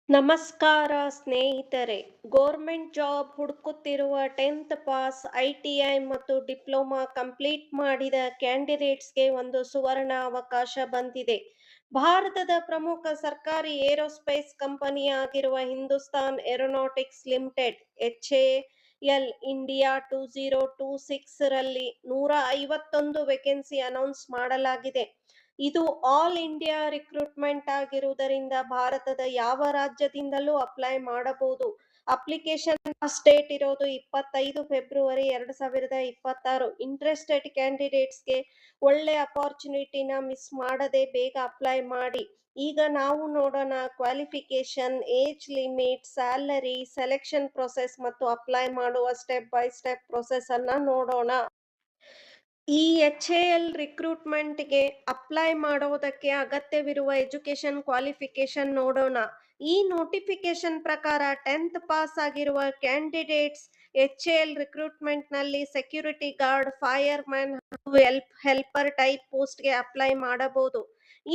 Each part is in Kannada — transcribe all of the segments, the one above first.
ನಮಸ್ಕಾರ ಸ್ನೇಹಿತರೆ. ಗೋರ್ಮೆಂಟ್ ಜಾಬ್ ಹುಡುಕುತ್ತಿರುವ 10th ಪಾಸ್, ಐಟಿಐ ಮತ್ತು ಡಿಪ್ಲೊಮಾ ಕಂಪ್ಲೀಟ್ ಮಾಡಿದ ಕ್ಯಾಂಡಿಡೇಟ್ಸ್ಗೆ ಒಂದು ಸುವರ್ಣ ಅವಕಾಶ ಬಂದಿದೆ. ಭಾರತದ ಪ್ರಮುಖ ಸರ್ಕಾರಿ ಏರೋಸ್ಪೇಸ್ ಕಂಪನಿಯಾಗಿರುವ Hindustan Aeronautics Limited HAL India 2026 ರಲ್ಲಿ 151 ವೇಕೆನ್ಸಿ ಅನೌನ್ಸ್ ಮಾಡಲಾಗಿದೆ. ಇದು ಆಲ್ ಇಂಡಿಯಾ ರಿಕ್ರೂಟ್ಮೆಂಟ್ ಆಗಿರುವುದರಿಂದ ಭಾರತದ ಯಾವ ರಾಜ್ಯದಿಂದಲೂ ಅಪ್ಲೈ ಮಾಡಬಹುದು. ಅಪ್ಲಿಕೇಶನ್ ಲಾಸ್ಟ್ ಡೇಟ್ ಇರೋದು 25 ಫೆಬ್ರವರಿ 2026. ಇಂಟ್ರೆಸ್ಟೆಡ್ ಕ್ಯಾಂಡಿಡೇಟ್ಸ್ಗೆ ಒಳ್ಳೆ ಅಪಾರ್ಚುನಿಟಿನ ಮಿಸ್ ಮಾಡದೆ ಬೇಗ ಅಪ್ಲೈ ಮಾಡಿ. ಈಗ ನಾವು ನೋಡೋಣ qualification, age limit, salary, selection process ಮತ್ತು ಅಪ್ಲೈ ಮಾಡುವ ಸ್ಟೆಪ್ ಬೈ ಸ್ಟೆಪ್ ಪ್ರೊಸೆಸ್ ಅನ್ನ ನೋಡೋಣ. ಈ ಎಚ್ಎಎಲ್ ರಿಕ್ರೂಟ್ಮೆಂಟ್ಗೆ ಅಪ್ಲೈ ಮಾಡೋದಕ್ಕೆ ಅಗತ್ಯವಿರುವ ಎಜುಕೇಶನ್ ಕ್ವಾಲಿಫಿಕೇಶನ್ ನೋಡೋಣ. ಈ ನೋಟಿಫಿಕೇಶನ್ ಪ್ರಕಾರ 10th ಪಾಸ್ ಆಗಿರುವ ಕ್ಯಾಂಡಿಡೇಟ್ಸ್ ಎಚ್ಎಎಲ್ ರಿಕ್ರೂಟ್ಮೆಂಟ್ನಲ್ಲಿ ಸೆಕ್ಯೂರಿಟಿ ಗಾರ್ಡ್, ಫೈರ್ ಮ್ಯಾನ್ ಹಾಗೂ ಹೆಲ್ಪರ್ ಟೈಪ್ ಪೋಸ್ಟ್ಗೆ ಅಪ್ಲೈ ಮಾಡಬಹುದು.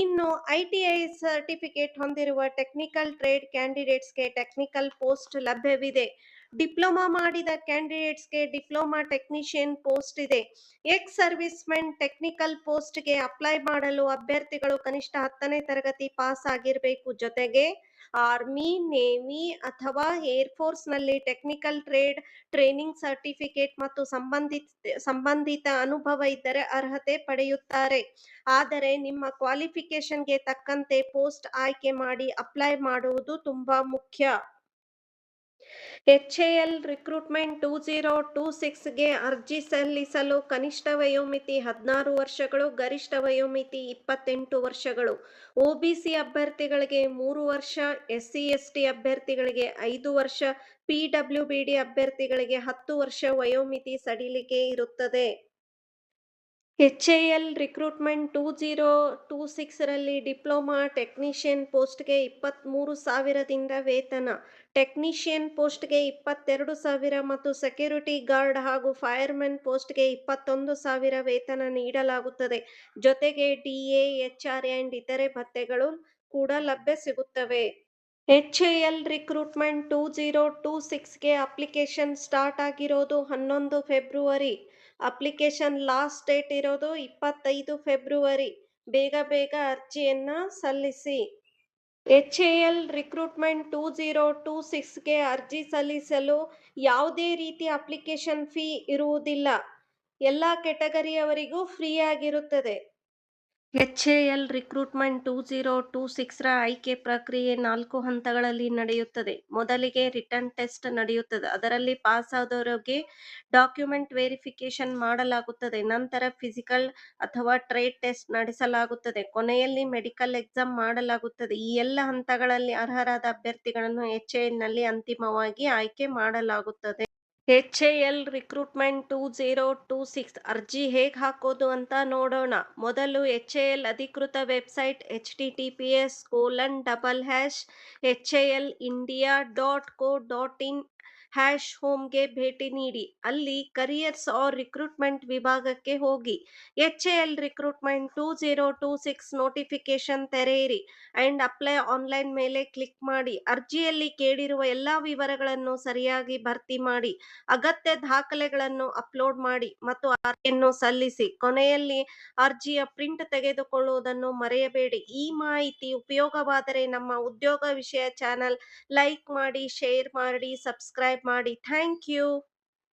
ಇನ್ನು ಐಟಿಐ ಸರ್ಟಿಫಿಕೇಟ್ ಹೊಂದಿರುವ ಟೆಕ್ನಿಕಲ್ ಟ್ರೇಡ್ ಕ್ಯಾಂಡಿಡೇಟ್ಸ್ಗೆ ಟೆಕ್ನಿಕಲ್ ಪೋಸ್ಟ್ ಲಭ್ಯವಿದೆ. ಡಿಪ್ಲೊಮಾ ಮಾಡಿದ ಕ್ಯಾಂಡಿಡೇಟ್ಸ್ಗೆ ಡಿಪ್ಲೊಮಾ ಟೆಕ್ನಿಷಿಯನ್ ಪೋಸ್ಟ್ ಇದೆ. ಎಕ್ಸ್ ಸರ್ವಿಸ್ ಮೆನ್ ಟೆಕ್ನಿಕಲ್ ಪೋಸ್ಟ್ಗೆ ಅಪ್ಲೈ ಮಾಡಲು ಅಭ್ಯರ್ಥಿಗಳು ಕನಿಷ್ಠ 10ನೇ ತರಗತಿ ಪಾಸ್ ಆಗಿರಬೇಕು. ಜೊತೆಗೆ ಆರ್ಮಿ, ನೇವಿ ಅಥವಾ ಏರ್ಫೋರ್ಸ್ ನಲ್ಲಿ ಟೆಕ್ನಿಕಲ್ ಟ್ರೇಡ್ ಟ್ರೈನಿಂಗ್ ಸರ್ಟಿಫಿಕೇಟ್ ಮತ್ತು ಸಂಬಂಧಿತ ಅನುಭವ ಇದ್ದರೆ ಅರ್ಹತೆ ಪಡೆಯುತ್ತಾರೆ. ಆದರೆ ನಿಮ್ಮ ಕ್ವಾಲಿಫಿಕೇಶನ್ಗೆ ತಕ್ಕಂತೆ ಪೋಸ್ಟ್ ಆಯ್ಕೆ ಮಾಡಿ ಅಪ್ಲೈ ಮಾಡುವುದು ತುಂಬಾ ಮುಖ್ಯ. ಎಚ್ಎಎಲ್ ರಿಕ್ರೂಟ್ಮೆಂಟ್ 2026ಗೆ ಅರ್ಜಿ ಸಲ್ಲಿಸಲು ಕನಿಷ್ಠ ವಯೋಮಿತಿ 16 ವರ್ಷಗಳು, ಗರಿಷ್ಠ ವಯೋಮಿತಿ 28 ವರ್ಷಗಳು. ಒಬಿಸಿ ಅಭ್ಯರ್ಥಿಗಳಿಗೆ 3 ವರ್ಷ, ಎಸ್ಸಿ/ಎಸ್ಟಿ ಅಭ್ಯರ್ಥಿಗಳಿಗೆ 5 ವರ್ಷ, ಪಿಡಬ್ಲ್ಯೂಬಿಡಿ ಅಭ್ಯರ್ಥಿಗಳಿಗೆ 10 ವರ್ಷ ವಯೋಮಿತಿ ಸಡಿಲಿಕೆ ಇರುತ್ತದೆ. ಎಚ್ಎಎಲ್ ರಿಕ್ರೂಟ್ಮೆಂಟ್ 2026 ರಲ್ಲಿ ಡಿಪ್ಲೊಮಾ ಟೆಕ್ನಿಷಿಯನ್ ಪೋಸ್ಟ್ಗೆ 23,000ದಿಂದ ವೇತನ, ಟೆಕ್ನಿಷಿಯನ್ ಪೋಸ್ಟ್ಗೆ 22,000 ಮತ್ತು ಸೆಕ್ಯೂರಿಟಿ ಗಾರ್ಡ್ ಹಾಗೂ ಫೈರ್ಮೆನ್ ಪೋಸ್ಟ್ಗೆ 21,000 ವೇತನ ನೀಡಲಾಗುತ್ತದೆ. ಜೊತೆಗೆ ಡಿಎ, ಎಚ್ಆರ್ ಅಂಡ್ ಇತರೆ ಭತ್ಯೆಗಳು ಕೂಡ ಲಭ್ಯ ಸಿಗುತ್ತವೆ. ಎಚ್ಎಎಲ್ ರಿಕ್ರೂಟ್ಮೆಂಟ್ 2026ಗೆ ಅಪ್ಲಿಕೇಶನ್ ಸ್ಟಾರ್ಟ್ ಆಗಿರೋದು 11 ಫೆಬ್ರವರಿ. ಅಪ್ಲಿಕೇಶನ್ ಲಾಸ್ಟ್ ಡೇಟ್ ಇರೋದು 25 ಫೆಬ್ರವರಿ. ಬೇಗ ಅರ್ಜಿಯನ್ನ ಸಲ್ಲಿಸಿ. ಎಚ್ಎಎಲ್ ರಿಕ್ರೂಟ್ಮೆಂಟ್ 2026ಗೆ ಅರ್ಜಿ ಸಲ್ಲಿಸಲು ಯಾವುದೇ ರೀತಿ ಅಪ್ಲಿಕೇಶನ್ ಫೀ ಇರುವುದಿಲ್ಲ. ಎಲ್ಲಾ ಕೆಟಗರಿಯವರಿಗೂ ಫ್ರೀ ಆಗಿರುತ್ತದೆ. ಎಚ್ಎಎಲ್ ರಿಕ್ರೂಟ್ಮೆಂಟ್ 2026 ರ ಆಯ್ಕೆ ಪ್ರಕ್ರಿಯೆ 4 ಹಂತಗಳಲ್ಲಿ ನಡೆಯುತ್ತದೆ. ಮೊದಲಿಗೆ ರಿಟನ್ ಟೆಸ್ಟ್ ನಡೆಯುತ್ತದೆ. ಅದರಲ್ಲಿ ಪಾಸ್ ಆದವರಿಗೆ ಡಾಕ್ಯುಮೆಂಟ್ ವೆರಿಫಿಕೇಶನ್ ಮಾಡಲಾಗುತ್ತದೆ. ನಂತರ ಫಿಸಿಕಲ್ ಅಥವಾ ಟ್ರೇಡ್ ಟೆಸ್ಟ್ ನಡೆಸಲಾಗುತ್ತದೆ. ಕೊನೆಯಲ್ಲಿ ಮೆಡಿಕಲ್ ಎಕ್ಸಾಮ್ ಮಾಡಲಾಗುತ್ತದೆ. ಈ ಎಲ್ಲ ಹಂತಗಳಲ್ಲಿ ಅರ್ಹರಾದ ಅಭ್ಯರ್ಥಿಗಳನ್ನು ಎಚ್ಎಎಲ್ ನಲ್ಲಿ ಅಂತಿಮವಾಗಿ ಆಯ್ಕೆ ಮಾಡಲಾಗುತ್ತದೆ. ಎಚ್ಎಎಲ್ ರಿಕ್ರೂಟ್ಮೆಂಟ್ 2026 ಅರ್ಜಿ ಹೇಗೆ ಹಾಕೋದು ಅಂತ ನೋಡೋಣ. ಮೊದಲು ಎಚ್ಎಎಲ್ ಅಧಿಕೃತ ವೆಬ್ಸೈಟ್ https://HALindia.co.in #ಹೋಮ್ಗೆ ಭೇಟಿ ನೀಡಿ. ಅಲ್ಲಿ ಕರಿಯರ್ಸ್ ಆರ್ ರಿಕ್ರೂಟ್ಮೆಂಟ್ ವಿಭಾಗಕ್ಕೆ ಹೋಗಿ ಎಚ್ಎಎಲ್ ರಿಕ್ರೂಟ್ಮೆಂಟ್ 2026 ನೋಟಿಫಿಕೇಶನ್ ತೆರೆಯಿರಿ ಅಂಡ್ ಅಪ್ಲೈ ಆನ್ಲೈನ್ ಮೇಲೆ ಕ್ಲಿಕ್ ಮಾಡಿ. ಅರ್ಜಿಯಲ್ಲಿ ಕೇಳಿರುವ ಎಲ್ಲಾ ವಿವರಗಳನ್ನು ಸರಿಯಾಗಿ ಭರ್ತಿ ಮಾಡಿ, ಅಗತ್ಯ ದಾಖಲೆಗಳನ್ನು ಅಪ್ಲೋಡ್ ಮಾಡಿ ಮತ್ತು ಅರ್ಜಿಯನ್ನು ಸಲ್ಲಿಸಿ. ಕೊನೆಯಲ್ಲಿ ಅರ್ಜಿಯ ಪ್ರಿಂಟ್ ತೆಗೆದುಕೊಳ್ಳುವುದನ್ನು ಮರೆಯಬೇಡಿ. ಈ ಮಾಹಿತಿ ಉಪಯೋಗವಾದರೆ ನಮ್ಮ ಉದ್ಯೋಗ ವಿಷಯ ಚಾನೆಲ್ ಲೈಕ್ ಮಾಡಿ, ಶೇರ್ ಮಾಡಿ, ಸಬ್ಸ್ಕ್ರೈಬ್ ಮಾಡಿ. Thank you.